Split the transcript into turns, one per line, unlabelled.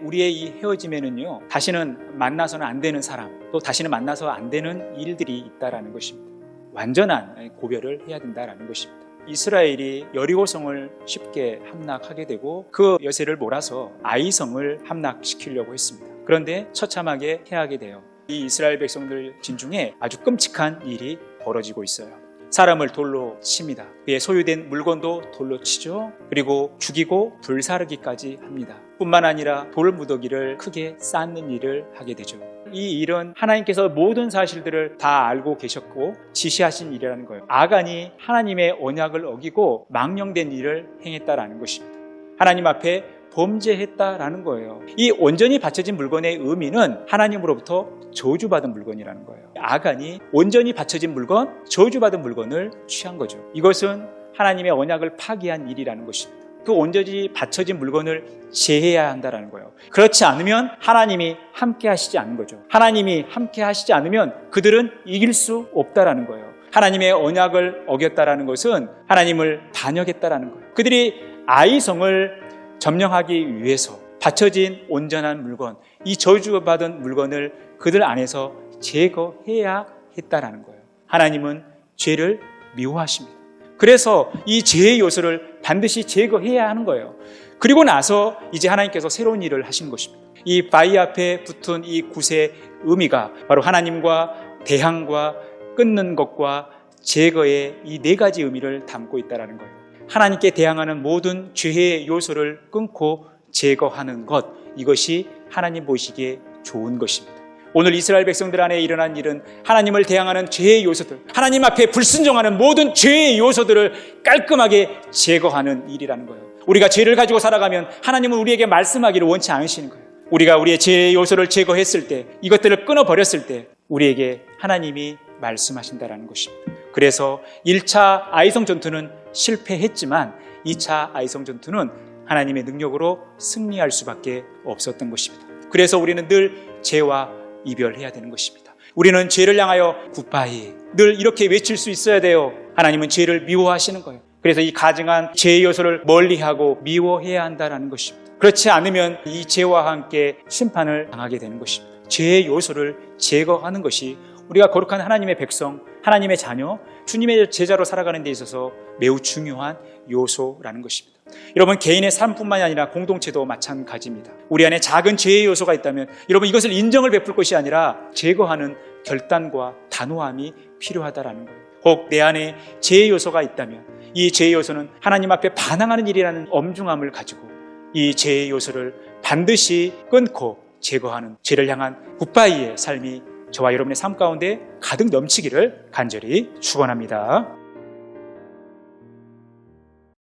우리의 이 헤어짐에는요, 다시는 만나서는 안 되는 사람, 또 다시는 만나서 안 되는 일들이 있다라는 것입니다. 완전한 고별을 해야 된다라는 것입니다. 이스라엘이 여리고성을 쉽게 함락하게 되고 그 여세를 몰아서 아이성을 함락시키려고 했습니다. 그런데 처참하게 패하게 돼요. 이 이스라엘 백성들 진중에 아주 끔찍한 일이 벌어지고 있어요. 사람을 돌로 칩니다. 그의 소유된 물건도 돌로 치죠. 그리고 죽이고 불사르기까지 합니다. 뿐만 아니라 돌무더기를 크게 쌓는 일을 하게 되죠. 이 일은 하나님께서 모든 사실들을 다 알고 계셨고 지시하신 일이라는 거예요. 아간이 하나님의 언약을 어기고 망령된 일을 행했다라는 것입니다. 하나님 앞에 범죄했다라는 거예요. 이 온전히 바쳐진 물건의 의미는 하나님으로부터 저주받은 물건이라는 거예요. 아간이 온전히 바쳐진 물건, 저주받은 물건을 취한 거죠. 이것은 하나님의 언약을 파기한 일이라는 것입니다. 그 온전히 바쳐진 물건을 제해야 한다는 거예요. 그렇지 않으면 하나님이 함께 하시지 않는 거죠. 하나님이 함께 하시지 않으면 그들은 이길 수 없다는 거예요. 하나님의 언약을 어겼다는 것은 하나님을 반역했다는 거예요. 그들이 아이성을 점령하기 위해서 바쳐진 온전한 물건, 이 저주받은 물건을 그들 안에서 제거해야 했다는 거예요. 하나님은 죄를 미워하십니다. 그래서 이 죄의 요소를 반드시 제거해야 하는 거예요. 그리고 나서 이제 하나님께서 새로운 일을 하신 것입니다. 이 바위 앞에 붙은 이 굿의 의미가 바로 하나님과 대항과 끊는 것과 제거의 이 네 가지 의미를 담고 있다는 거예요. 하나님께 대항하는 모든 죄의 요소를 끊고 제거하는 것, 이것이 하나님 보시기에 좋은 것입니다. 오늘 이스라엘 백성들 안에 일어난 일은 하나님을 대항하는 죄의 요소들, 하나님 앞에 불순종하는 모든 죄의 요소들을 깔끔하게 제거하는 일이라는 거예요. 우리가 죄를 가지고 살아가면 하나님은 우리에게 말씀하기를 원치 않으시는 거예요. 우리가 우리의 죄의 요소를 제거했을 때, 이것들을 끊어버렸을 때 우리에게 하나님이 말씀하신다는 것입니다. 그래서 1차 아이성 전투는 실패했지만 2차 아이성 전투는 하나님의 능력으로 승리할 수밖에 없었던 것입니다. 그래서 우리는 늘 죄와 이별해야 되는 것입니다. 우리는 죄를 향하여 굿바이, 늘 이렇게 외칠 수 있어야 돼요. 하나님은 죄를 미워하시는 거예요. 그래서 이 가증한 죄의 요소를 멀리하고 미워해야 한다는 것입니다. 그렇지 않으면 이 죄와 함께 심판을 당하게 되는 것입니다. 죄의 요소를 제거하는 것이 우리가 거룩한 하나님의 백성, 하나님의 자녀, 주님의 제자로 살아가는 데 있어서 매우 중요한 요소라는 것입니다. 여러분, 개인의 삶뿐만이 아니라 공동체도 마찬가지입니다. 우리 안에 작은 죄의 요소가 있다면 여러분, 이것을 인정을 베풀 것이 아니라 제거하는 결단과 단호함이 필요하다는 거예요. 혹 내 안에 죄의 요소가 있다면 이 죄의 요소는 하나님 앞에 반항하는 일이라는 엄중함을 가지고 이 죄의 요소를 반드시 끊고 제거하는 죄를 향한 굿바이의 삶이 저와 여러분의 삶 가운데 가득 넘치기를 간절히 축원합니다.